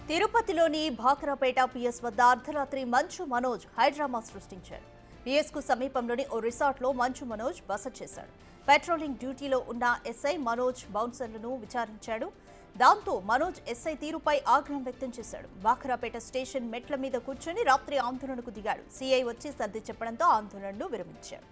తిరుపతిలోని భాకరాపేట పిఎస్ వద్ద అర్ధరాత్రి మంచు మనోజ్ హైడ్రామా సృష్టించారు. పిఎస్ కు సమీపంలోని ఓ రిసార్ట్లో మంచు మనోజ్ బస చేశాడు. పెట్రోలింగ్ డ్యూటీలో ఉన్న ఎస్ఐ మనోజ్ బౌన్సర్లను విచారించాడు. దాంతో మనోజ్ ఎస్ఐ తీరుపై ఆగ్రహం వ్యక్తం చేశాడు. భాకరాపేట స్టేషన్ మెట్ల మీద కూర్చొని రాత్రి ఆందోళనకు దిగాడు. సీఐ వచ్చి సర్ది చెప్పడంతో ఆందోళనను విరమించారు.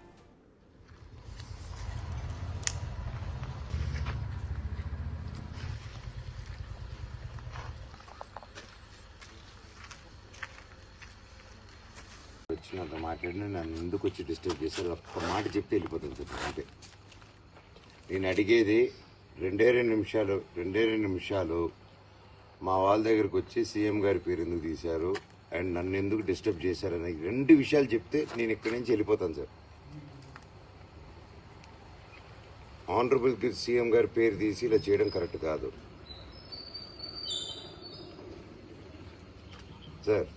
వచ్చినంత మాట్లాడినా నన్ను ఎందుకు వచ్చి డిస్టర్బ్ చేశారు? ఒక్క మాట చెప్తే వెళ్ళిపోతాను సార్. అంతే నేను అడిగేది రెండే రెండు నిమిషాలు మా వాళ్ళ దగ్గరకు వచ్చి సీఎం గారి పేరు ఎందుకు తీశారు అండ్ నన్ను ఎందుకు డిస్టర్బ్ చేశారు అని 2 విషయాలు చెప్తే నేను ఇక్కడి నుంచి వెళ్ళిపోతాను సార్. ఆనరబుల్ సీఎం గారి పేరు తీసి ఇలా చేయడం కరెక్ట్ కాదు సార్.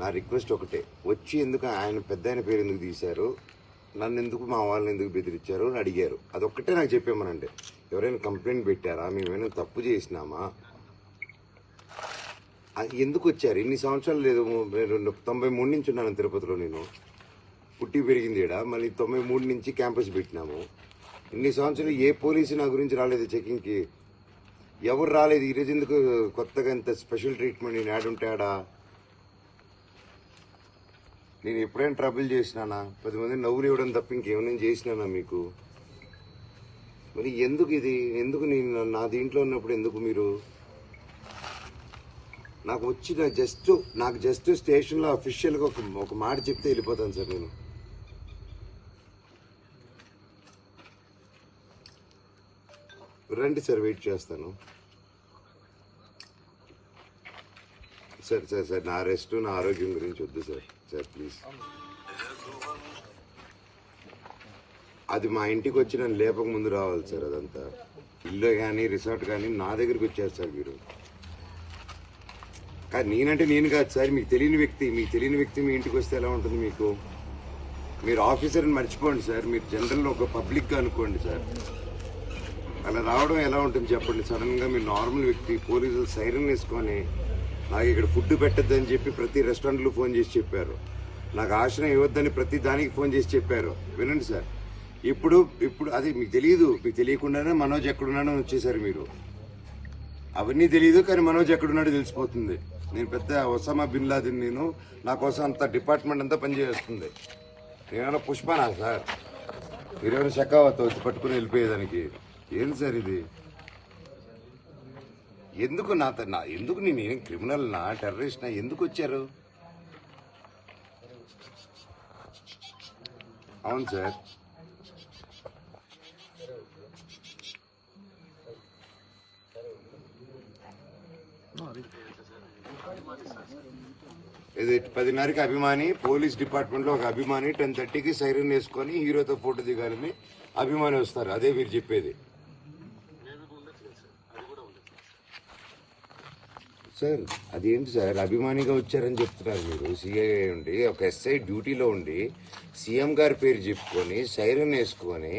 నా రిక్వెస్ట్ ఒకటే, వచ్చి ఎందుకు ఆయన పెద్ద ఆయన పేరు ఎందుకు తీశారు, నన్ను ఎందుకు మా వాళ్ళని ఎందుకు బెదిరించారు అని అడిగారు. అదొక్కటే నాకు చెప్పామనంటే. ఎవరైనా కంప్లైంట్ పెట్టారా, మేమైనా తప్పు చేసినామా, అది ఎందుకు వచ్చారు? ఇన్ని సంవత్సరాలు లేదు, 93 నుంచి ఉన్నాను తిరుపతిలో. నేను పుట్టి పెరిగింది ఈడ. మళ్ళీ 93 నుంచి క్యాంపస్ పెట్టినాము. ఇన్ని సంవత్సరాలు ఏ పోలీసు నా గురించి రాలేదు చెకింగ్కి, ఎవరు రాలేదు. ఈరోజు ఎందుకు కొత్తగా ఇంత స్పెషల్ ట్రీట్మెంట్ నేను యాడ్ ఉంటాడా? నేను ఎప్పుడైనా ట్రబుల్ చేసినానా? 10 మంది నవ్వులు ఇవ్వడం తప్ప ఇంకేమైనా చేసినానా మీకు? మరి ఎందుకు ఇది? ఎందుకు నేను నా దీంట్లో ఉన్నప్పుడు ఎందుకు మీరు నాకు వచ్చి నాకు జస్ట్ స్టేషన్లో అఫీషియల్గా ఒక మాట చెప్తే వెళ్ళిపోతాను సార్. నేను రండి సార్, వెయిట్ చేస్తాను సార్. సార్ నా రెస్ట్, నా ఆరోగ్యం గురించి వద్దు సార్. సార్ ప్లీజ్, అది మా ఇంటికి వచ్చి నన్ను లేపక ముందు రావాలి సార్. అదంతా ఇల్లు కానీ రిసార్ట్ కానీ నా దగ్గరికి వచ్చారు సార్ మీరు. కానీ నేనంటే నేను కాదు సార్, మీకు తెలియని వ్యక్తి మీ ఇంటికి వస్తే ఎలా ఉంటుంది మీకు? మీరు ఆఫీసర్ని మర్చిపోండి సార్, మీరు జనరల్లో ఒక పబ్లిక్గా అనుకోండి సార్. అలా రావడం ఎలా ఉంటుంది చెప్పండి? సడన్గా మీరు నార్మల్ వ్యక్తి, పోలీసులు సైరన్ వేసుకొని నాకు ఇక్కడ ఫుడ్ పెట్టద్దని చెప్పి ప్రతి రెస్టారెంట్లో ఫోన్ చేసి చెప్పారు. నాకు ఆశ్రయం ఇవ్వద్దని ప్రతి దానికి ఫోన్ చేసి చెప్పారు. వినండి సార్, ఇప్పుడు అది మీకు తెలియదు. మీకు తెలియకుండానే మనోజ్ ఎక్కడున్నాడో వచ్చేసారు మీరు. అవన్నీ తెలియదు, కానీ మనోజ్ ఎక్కడున్నాడో తెలిసిపోతుంది. నేను పెద్ద ఒసామా బిన్ లాదెన్. నేను నా కోసం అంత డిపార్ట్మెంట్ అంతా పనిచేస్తుంది. నేనేమైనా పుష్పనా సార్? మీరేమైనా షకావత్ వచ్చి పట్టుకుని వెళ్ళిపోయేదానికి? ఏంటి సార్ ఇది? ఎందుకు ఎందుకు నేనేం క్రిమినల్నా, టెర్రరిస్ట్నా? ఎందుకు వచ్చారు? అవును సార్, ఇది 10:30కి అభిమాని, పోలీస్ డిపార్ట్మెంట్లో ఒక అభిమాని 10:30కి సైరన్ వేసుకొని హీరోతో ఫోటో దిగాలని అభిమాని వస్తారు. అదే మీరు చెప్పేది సార్? అదేంటి సార్, అభిమానిగా వచ్చారని చెప్తున్నారు మీరు. సీఐ ఉండి, ఒక ఎస్ఐ డ్యూటీలో ఉండి సీఎం గారి పేరు చెప్పుకొని సైరన్ వేసుకొని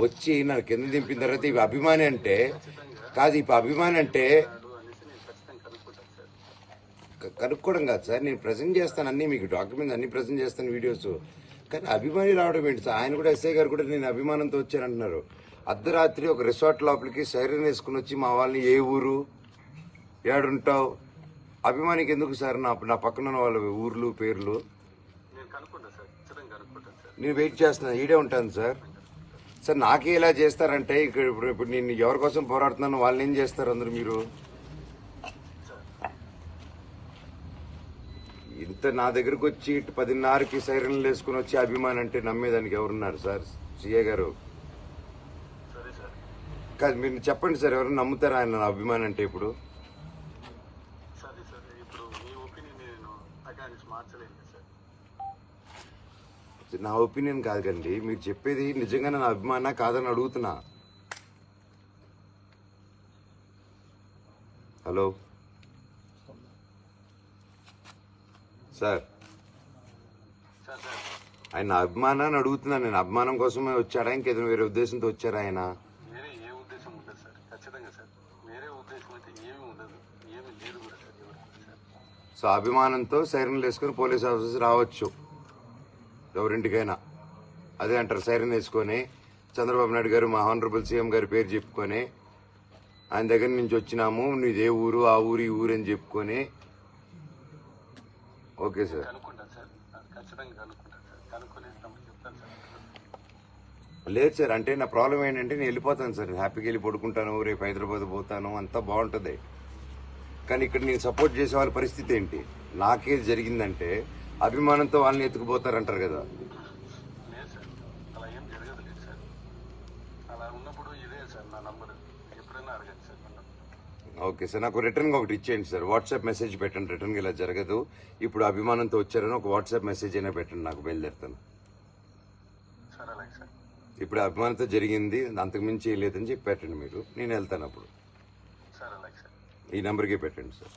వచ్చి నాకు కింద దింపిన తర్వాత ఇవి అభిమాని అంటే కాదు. ఇప్పుడు అభిమాని అంటే కనుక్కోవడం కాదు సార్. నేను ప్రజెంట్ చేస్తాను అన్నీ, మీకు డాక్యుమెంట్స్ అన్ని ప్రజెంట్ చేస్తాను, వీడియోస్. కానీ అభిమాని రావడం ఏంటి సార్? ఆయన కూడా, ఎస్ఐ గారు కూడా నేను అభిమానంతో వచ్చానంటున్నారు. అర్ధరాత్రి ఒక రిసార్ట్ లోపలికి సైరన్ వేసుకుని వచ్చి మా వాళ్ళని ఏ ఊరు, ఏడుంటావు, అభిమానికి ఎందుకు సార్? నా పక్కన ఉన్న వాళ్ళ ఊర్లు పేర్లు నేను వెయిట్ చేస్తున్నా, ఈడే ఉంటాను సార్. సార్ నాకే ఇలా చేస్తారంటే ఇప్పుడు నేను ఎవరి కోసం పోరాడుతున్నాను, వాళ్ళని ఏం చేస్తారు అందరూ మీరు? ఇంత నా దగ్గరకు వచ్చి 10:30కి సైరన్లు వేసుకుని వచ్చి అభిమాని అంటే నమ్మేదానికి ఎవరున్నారు సార్? సీఏ గారు కాదు, మీరు చెప్పండి సార్, ఎవరు నమ్ముతారా ఆయన అభిమాని అంటే? ఇప్పుడు నా ఒపీనియన్ కాదు కండి, మీరు చెప్పేది నిజంగా నా అభిమాన కాదని అడుగుతున్నా. హలో సార్, ఆయన అభిమానాన్ని అడుగుతున్నాను నేను. అభిమానం కోసమే వచ్చాడా, ఇంకేదైనా వేరే ఉద్దేశంతో వచ్చారా ఆయన? వేరే ఏ ఉద్దేశం ఉండదు సార్, ఖచ్చితంగా సార్. వేరే ఉద్దేశం అయితే ఏమీ ఉండదు. సో అభిమానంతో సైరన్లు వేసుకొని పోలీస్ ఆఫీసర్స్ రావచ్చు ఎవరింటికైనా. అదే అంటారు, సైరన్ వేసుకొని చంద్రబాబు నాయుడు గారు మా హానరబుల్ సీఎం గారి పేరు చెప్పుకొని ఆయన దగ్గర నుంచి వచ్చినాము, నీదే ఊరు ఆ ఊరు ఈ ఊరు అని చెప్పుకొని. Okay sir. కనుక్కుంటాను సార్, అది ఖచ్చితంగా కనుక్కుంటాను సార్. కనుక్కొని తమకు చెప్తాను సార్. లేదు సార్, అంటే నా ప్రాబ్లం ఏంటంటే నేను వెళ్ళిపోతాను సార్, హ్యాపీగా వెళ్ళి పడుకుంటాను, రేపు హైదరాబాద్ పోతాను, అంతా బాగుంటుంది. కానీ ఇక్కడ నేను సపోర్ట్ చేసే వాళ్ళ పరిస్థితి ఏంటి? నాకేది జరిగిందంటే అభిమానంతో వాళ్ళని ఎత్తుకుపోతారంటారు కదా. లేదు సార్, అలా ఏం జరగదు లేదు సార్. అలా ఉన్నప్పుడు ఇదే సార్ నా నంబర్, ఎప్పుడైనా అడగండి సార్ నన్ను. ఓకే సార్, నాకు రిటర్న్గా ఒకటి ఇచ్చేయండి సార్, వాట్సాప్ మెసేజ్ పెట్టండి. రిటర్న్గా ఇలా జరగదు, ఇప్పుడు అభిమానంతో వచ్చారని ఒక వాట్సాప్ మెసేజ్ అయినా పెట్టండి, నాకు బయలుదేరుతాను. సార్ అలాగే సార్. ఇప్పుడు అభిమానంతో జరిగింది, అంతకుమించి ఏం లేదని చెప్పి పెట్టండి మీరు, నేను వెళ్తాను అప్పుడు. సార్ అలాగే సార్. ఈ నెంబర్కే పెట్టండి సార్.